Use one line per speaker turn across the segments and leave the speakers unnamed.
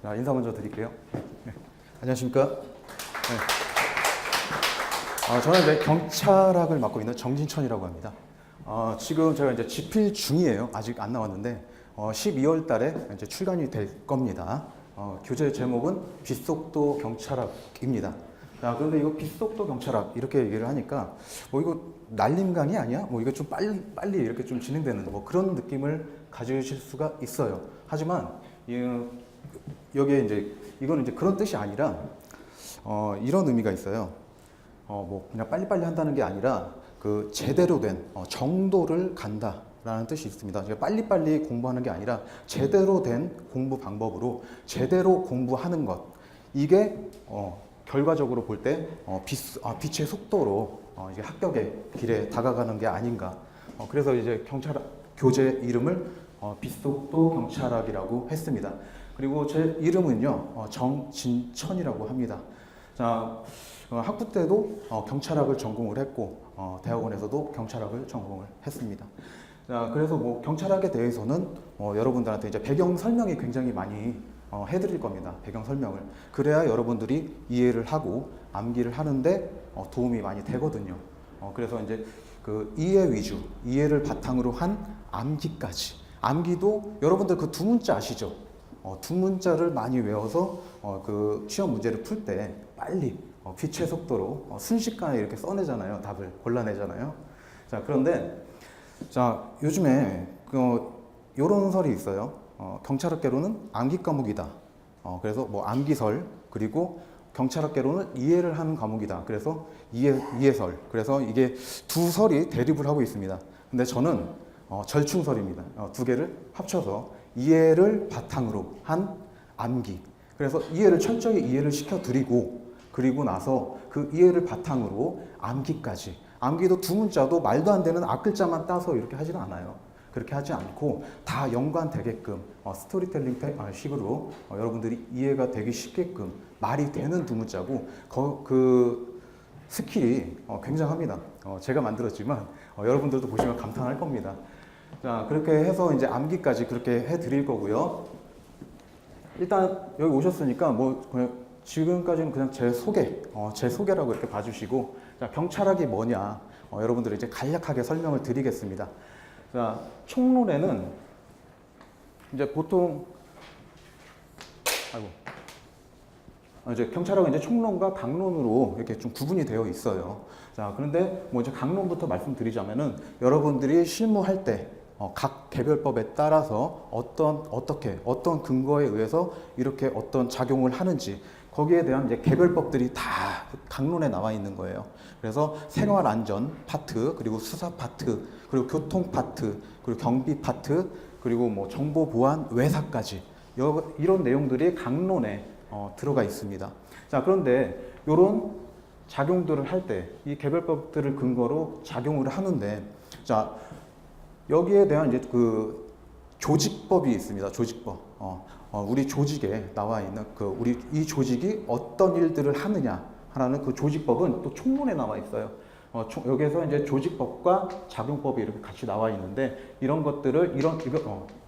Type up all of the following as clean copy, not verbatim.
자, 인사 먼저 드릴게요. 네. 안녕하십니까? 네. 저는 이제 경찰학을 맡고 있는 정진천이라고 합니다. 지금 제가 이제 집필 중이에요. 아직 안 나왔는데 12월 달에 이제 출간이 될 겁니다. 교재 제목은 빛속도 경찰학입니다. 자, 그런데 이거 빛속도 경찰학 이렇게 얘기를 하니까 뭐 이거 날림강이 아니야? 뭐 이거 좀 빨리 이렇게 좀 진행되는 뭐 그런 느낌을 가지실 수가 있어요. 하지만 여기에 이제 이거는 이제 그런 뜻이 아니라 이런 의미가 있어요. 뭐 그냥 빨리빨리 한다는 게 아니라 그 제대로 된 정도를 간다라는 뜻이 있습니다. 제가 빨리빨리 공부하는 게 아니라 제대로 된 공부 방법으로 제대로 공부하는 것, 이게 결과적으로 볼 때 빛의 속도로 이제 합격의 길에 다가가는 게 아닌가. 그래서 이제 경찰 교재 이름을 빛속도 경찰학이라고 했습니다. 그리고 제 이름은요 정진천이라고 합니다. 자, 학부 때도 경찰학을 전공을 했고 대학원에서도 경찰학을 전공을 했습니다. 자, 그래서 뭐 경찰학에 대해서는 여러분들한테 이제 배경 설명이 굉장히 많이 해드릴 겁니다. 배경 설명을. 그래야 여러분들이 이해를 하고 암기를 하는데 도움이 많이 되거든요. 그래서 이제 그 이해 위주, 이해를 바탕으로 한 암기까지. 암기도 여러분들 그 두 문자 아시죠? 두 문자를 많이 외워서 그 시험 문제를 풀 때 빨리 빛의 속도로 순식간에 이렇게 써내잖아요. 답을 골라내잖아요. 자, 그런데 자, 요즘에 요런 설이 있어요. 경찰학계로는 암기 과목이다. 그래서 뭐 암기설, 그리고 경찰학계로는 이해를 하는 과목이다. 그래서 이해설. 그래서 이게 두 설이 대립을 하고 있습니다. 근데 저는 절충설입니다. 두 개를 합쳐서 이해를 바탕으로 한 암기. 그래서 이해를 철저히 이해를 시켜드리고, 그리고 나서 그 이해를 바탕으로 암기까지. 암기도 두 문자도 말도 안 되는 앞글자만 따서 이렇게 하지는 않아요. 그렇게 하지 않고 다 연관되게끔 스토리텔링 식으로 여러분들이 이해가 되기 쉽게끔 말이 되는 두 문자고, 그 스킬이 굉장합니다. 제가 만들었지만 여러분들도 보시면 감탄할 겁니다. 자, 그렇게 해서 이제 암기까지 그렇게 해드릴 거고요. 일단 여기 오셨으니까 뭐 그냥 지금까지는 그냥 제 소개라고 이렇게 봐주시고, 자, 경찰학이 뭐냐, 여러분들이 이제 간략하게 설명을 드리겠습니다. 자, 총론에는 이제 보통 이제 경찰학은 이제 총론과 강론으로 이렇게 좀 구분이 되어 있어요. 자, 그런데 뭐 이제 강론부터 말씀드리자면은 여러분들이 실무할 때 각 개별법에 따라서 어떤 근거에 의해서 이렇게 어떤 작용을 하는지, 거기에 대한 이제 개별법들이 다 강론에 나와 있는 거예요. 그래서 생활안전 파트, 그리고 수사 파트, 그리고 교통 파트, 그리고 경비 파트, 그리고 뭐 정보보안 외사까지 이런 내용들이 강론에 들어가 있습니다. 자, 그런데 이런 작용들을 할 때 이 개별법들을 근거로 작용을 하는데, 자, 여기에 대한 이제 그 조직법이 있습니다. 조직법. 우리 조직에 나와 있는 우리 이 조직이 어떤 일들을 하느냐 하는 그 조직법은 또 총론에 나와 있어요. 여기에서 이제 조직법과 작용법이 이렇게 같이 나와 있는데, 이런 것들을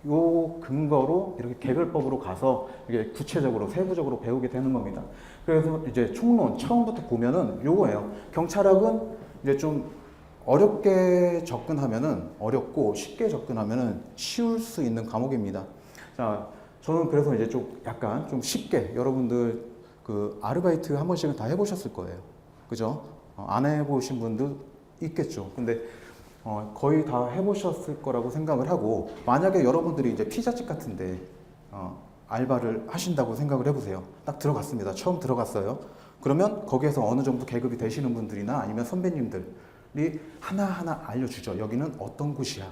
요 근거로 이렇게 개별법으로 가서 이게 구체적으로 세부적으로 배우게 되는 겁니다. 그래서 이제 총론 처음부터 보면은 요거예요. 경찰학은 이제 좀 어렵게 접근하면은 어렵고 쉽게 접근하면은 쉬울 수 있는 과목입니다. 자, 저는 그래서 이제 좀 약간 좀 쉽게, 여러분들 그 아르바이트 한 번씩은 다 해보셨을 거예요. 그죠? 안 해보신 분도 있겠죠. 근데 거의 다 해보셨을 거라고 생각을 하고, 만약에 여러분들이 이제 피자집 같은데 알바를 하신다고 생각을 해보세요. 딱 들어갔습니다. 처음 들어갔어요. 그러면 거기에서 어느 정도 계급이 되시는 분들이나 아니면 선배님들이 하나하나 알려주죠. 여기는 어떤 곳이야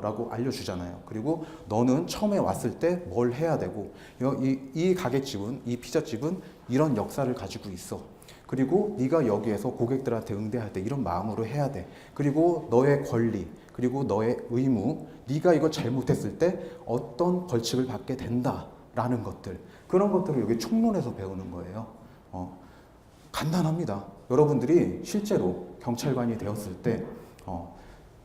라고 알려주잖아요. 그리고 너는 처음에 왔을 때 뭘 해야 되고, 이 가게집은, 이 피자집은 이런 역사를 가지고 있어. 그리고 네가 여기에서 고객들한테 응대할 때 이런 마음으로 해야 돼. 그리고 너의 권리, 그리고 너의 의무, 네가 이거 잘못했을 때 어떤 벌칙을 받게 된다라는 것들, 그런 것들을 여기 총론에서 배우는 거예요. 간단합니다. 여러분들이 실제로 경찰관이 되었을 때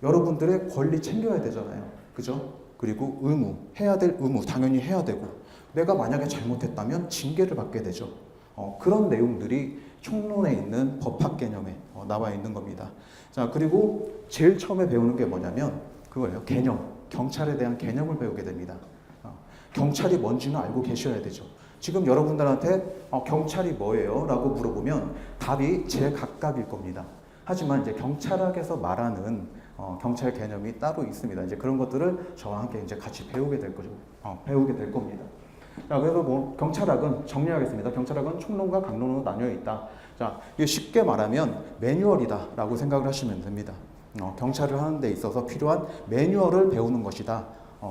여러분들의 권리 챙겨야 되잖아요. 그죠? 그리고 의무, 해야 될 의무 당연히 해야 되고, 내가 만약에 잘못했다면 징계를 받게 되죠. 그런 내용들이 총론에 있는 법학 개념에 나와 있는 겁니다. 자, 그리고 제일 처음에 배우는 게 뭐냐면 그거예요. 개념. 경찰에 대한 개념을 배우게 됩니다. 경찰이 뭔지는 알고 계셔야 되죠. 지금 여러분들한테 경찰이 뭐예요? 라고 물어보면 답이 제각각일 겁니다. 하지만 이제 경찰학에서 말하는 경찰 개념이 따로 있습니다. 이제 그런 것들을 저와 함께 이제 같이 배우게 될 거죠. 배우게 될 겁니다. 자, 그래서 뭐 경찰학은 정리하겠습니다. 경찰학은 총론과 강론으로 나뉘어 있다. 자, 이게 쉽게 말하면 매뉴얼이다라고 생각을 하시면 됩니다. 경찰을 하는 데 있어서 필요한 매뉴얼을 배우는 것이다.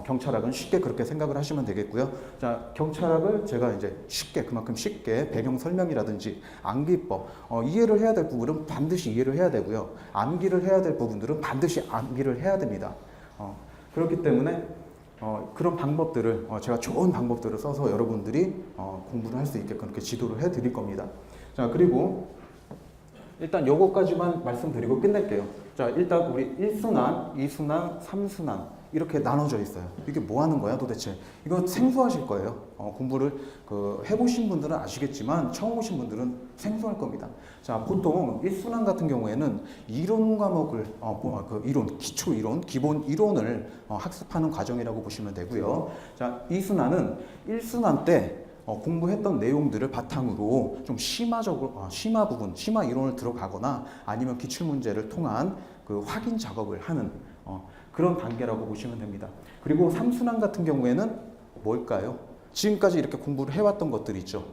경찰학은 쉽게 그렇게 생각을 하시면 되겠고요. 자, 경찰학을 제가 이제 쉽게, 그만큼 쉽게 배경 설명이라든지 암기법, 이해를 해야 될 부분은 반드시 이해를 해야 되고요. 암기를 해야 될 부분들은 반드시 암기를 해야 됩니다. 그렇기 때문에 그런 방법들을 제가 좋은 방법들을 써서 여러분들이 공부를 할 수 있게 그렇게 지도를 해 드릴 겁니다. 자, 그리고 일단 요거까지만 말씀드리고 끝낼게요. 자, 일단 우리 1순환, 2순환, 3순환 이렇게 나눠져 있어요. 이게 뭐 하는 거야 도대체? 이거 생소하실 거예요. 공부를 해보신 분들은 아시겠지만 처음 오신 분들은 생소할 겁니다. 자, 보통 1순환 같은 경우에는 이론 과목을 이론, 기초 이론, 기본 이론을 학습하는 과정이라고 보시면 되고요. 자, 2순환은 1순환 때 공부했던 내용들을 바탕으로 좀 심화적으로 심화 부분, 심화 이론을 들어가거나 아니면 기출 문제를 통한 그 확인 작업을 하는 그런 단계라고 보시면 됩니다. 그리고 3순환 같은 경우에는 뭘까요? 지금까지 이렇게 공부를 해왔던 것들 있죠.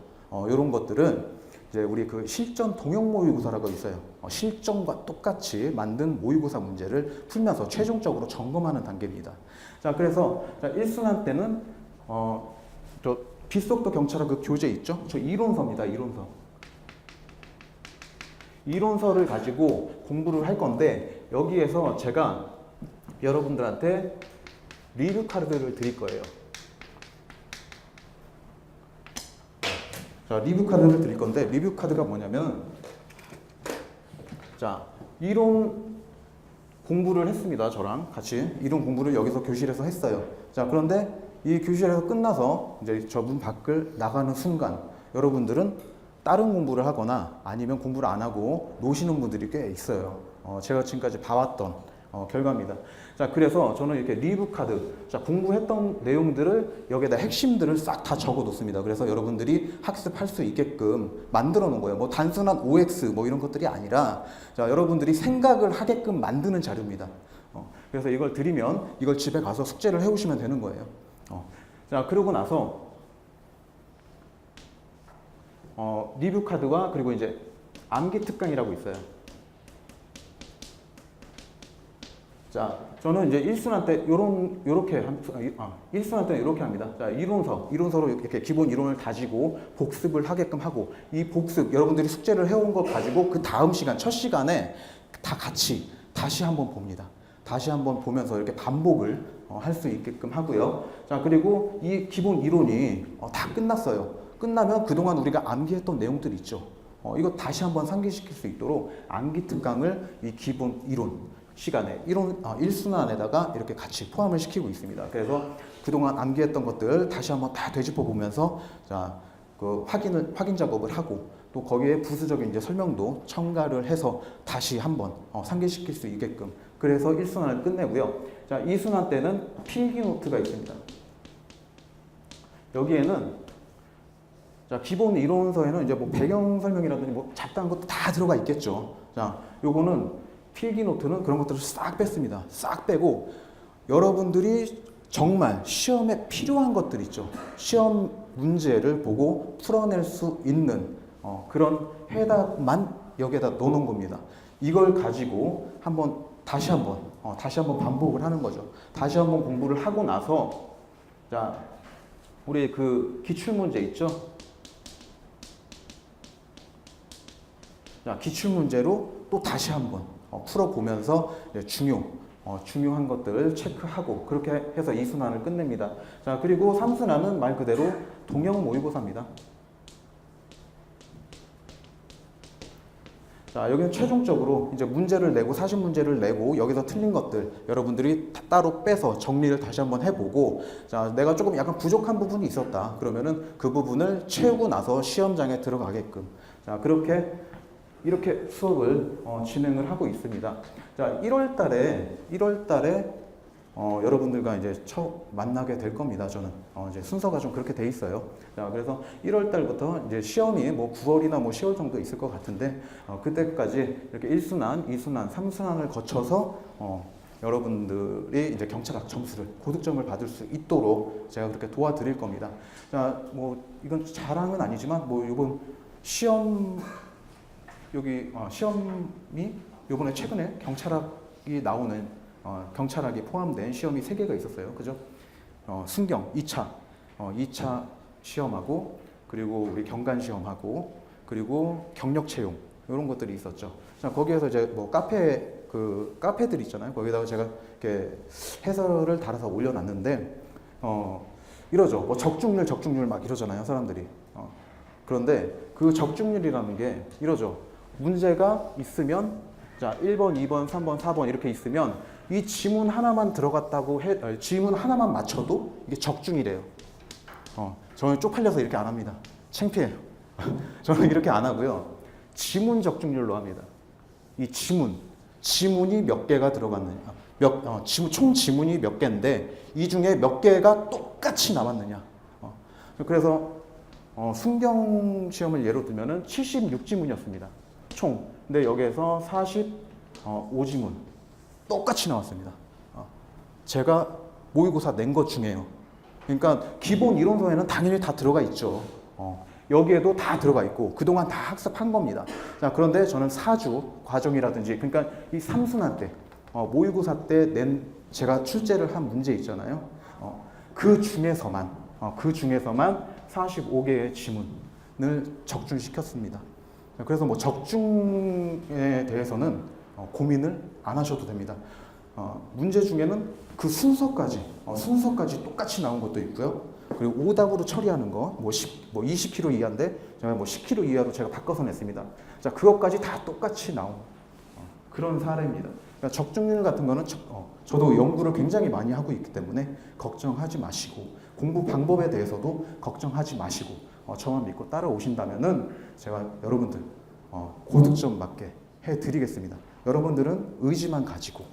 이런 것들은 이제 우리 그 실전 동형 모의고사라고 있어요. 실전과 똑같이 만든 모의고사 문제를 풀면서 최종적으로 점검하는 단계입니다. 자, 그래서 1순환 때는 저 비속도 경찰학 그 교재 있죠? 저 이론서입니다. 이론서를 가지고 공부를 할 건데 여기에서 제가 여러분들한테 리뷰 카드를 드릴 거예요. 자, 리뷰 카드를 드릴 건데 리뷰 카드가 뭐냐면 자, 이론 공부를 했습니다. 저랑 같이 이론 공부를 여기서 교실에서 했어요. 자, 그런데 이 교실에서 끝나서 이제 저 문 밖을 나가는 순간 여러분들은 다른 공부를 하거나 아니면 공부를 안 하고 노시는 분들이 꽤 있어요. 제가 지금까지 봐왔던 결과입니다. 자, 그래서 저는 이렇게 리뷰 카드, 자, 공부했던 내용들을 여기에다 핵심들을 싹 다 적어 놓습니다. 그래서 여러분들이 학습할 수 있게끔 만들어 놓은 거예요. 뭐 단순한 OX 뭐 이런 것들이 아니라 자, 여러분들이 생각을 하게끔 만드는 자료입니다. 그래서 이걸 드리면 이걸 집에 가서 숙제를 해 오시면 되는 거예요. 자, 그러고 나서 리뷰 카드와 그리고 이제 암기 특강이라고 있어요. 자, 저는 이제 1순환 때 요렇게 1순환 때는 이렇게 합니다. 자, 이론서로 이렇게 기본 이론을 다지고 복습을 하게끔 하고 이 복습 여러분들이 숙제를 해온 것 가지고 그 다음 시간 첫 시간에 다 같이 다시 한번 봅니다. 다시 한번 보면서 이렇게 반복을 할 수 있게끔 하고요. 자, 그리고 이 기본 이론이 다 끝났어요. 끝나면 그동안 우리가 암기했던 내용들 있죠. 이거 다시 한번 상기시킬 수 있도록 암기 특강을 이 기본 이론 시간에 1순환에다가 이렇게 같이 포함을 시키고 있습니다. 그래서 그동안 암기했던 것들 다시 한번 다 되짚어 보면서 자, 그 확인 작업을 하고 또 거기에 부수적인 이제 설명도 첨가를 해서 다시 한번 상기시킬 수 있게끔 그래서 1순환을 끝내고요. 자, 2순환 때는 필기 노트가 있습니다. 여기에는 자, 기본 이론서에는 이제 뭐 배경 설명이라든지 뭐 잡다한 것도 다 들어가 있겠죠. 자, 요거는 필기 노트는 그런 것들을 싹 뺐습니다. 싹 빼고 여러분들이 정말 시험에 필요한 것들 있죠. 시험 문제를 보고 풀어낼 수 있는 그런 해답만 여기에다 넣어놓은 겁니다. 이걸 가지고 다시 한번 반복을 하는 거죠. 다시 한번 공부를 하고 나서 자, 우리 그 기출 문제 있죠. 자, 기출 문제로 또 다시 한번 풀어보면서 중요한 것들을 체크하고 그렇게 해서 2순환을 끝냅니다. 자, 그리고 3순환은 말 그대로 동형 모의고사입니다. 자, 여기는 최종적으로 이제 문제를 내고 사실 문제를 내고 여기서 틀린 것들 여러분들이 따로 빼서 정리를 다시 한번 해보고, 자, 내가 조금 약간 부족한 부분이 있었다. 그러면은 그 부분을 채우고 나서 시험장에 들어가게끔, 자, 이렇게 수업을 진행을 하고 있습니다. 자, 1월달에 여러분들과 이제 처음 만나게 될 겁니다. 저는 이제 순서가 좀 그렇게 돼 있어요. 자, 그래서 1월 달부터 이제 시험이 뭐 9월이나 뭐 10월 정도 있을 것 같은데, 그때까지 이렇게 1순환, 2순환, 3순환을 거쳐서 여러분들이 이제 경찰학 점수를 고득점을 받을 수 있도록 제가 그렇게 도와드릴 겁니다. 자, 뭐 이건 자랑은 아니지만 뭐 이번 시험이 요번에 최근에 경찰학이 나오는 경찰학이 포함된 시험이 3개가 있었어요. 그죠? 순경 2차 시험하고, 그리고 우리 경관 시험하고, 그리고 경력 채용 이런 것들이 있었죠. 자, 거기에서 이제 뭐 카페들 있잖아요. 거기다가 제가 이렇게 해설을 달아서 올려놨는데, 이러죠. 뭐 적중률 막 이러잖아요, 사람들이. 그런데 그 적중률이라는 게 이러죠. 문제가 있으면, 자, 1번, 2번, 3번, 4번 이렇게 있으면 이 지문 하나만 지문 하나만 맞춰도 이게 적중이래요. 저는 쪽팔려서 이렇게 안 합니다. 창피해요. 저는 이렇게 안 하고요. 지문 적중률로 합니다. 이 지문이 몇 개가 들어갔느냐, 총 지문이 몇 개인데 이 중에 몇 개가 똑같이 나왔느냐. 그래서 순경 시험을 예로 들면은 76지문이었습니다. 총. 근데 여기에서 45지문 똑같이 나왔습니다. 제가 모의고사 낸 것 중에요. 그러니까 기본 이론서에는 당연히 다 들어가 있죠. 여기에도 다 들어가 있고 그동안 다 학습한 겁니다. 자, 그런데 저는 4주 과정이라든지, 그러니까 이 3순환 때 모의고사 때 제가 출제를 한 문제 있잖아요. 그 중에서만 45개의 지문을 적중시켰습니다. 그래서 뭐 적중에 대해서는 고민을 안 하셔도 됩니다. 문제 중에는 그 순서까지 똑같이 나온 것도 있고요. 그리고 오답으로 처리하는 거, 뭐 20kg 이하인데 제가 뭐 10kg 이하로 제가 바꿔서 냈습니다. 자, 그것까지 다 똑같이 나온 그런 사례입니다. 그러니까 적중률 같은 거는 저도 연구를 굉장히 많이 하고 있기 때문에 걱정하지 마시고, 공부 방법에 대해서도 걱정하지 마시고 저만 믿고 따라오신다면은 제가 여러분들 고득점 맞게 해드리겠습니다. 여러분들은 의지만 가지고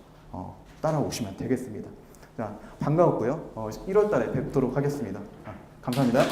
따라오시면 되겠습니다. 자, 반가웠고요. 1월 달에 뵙도록 하겠습니다. 감사합니다.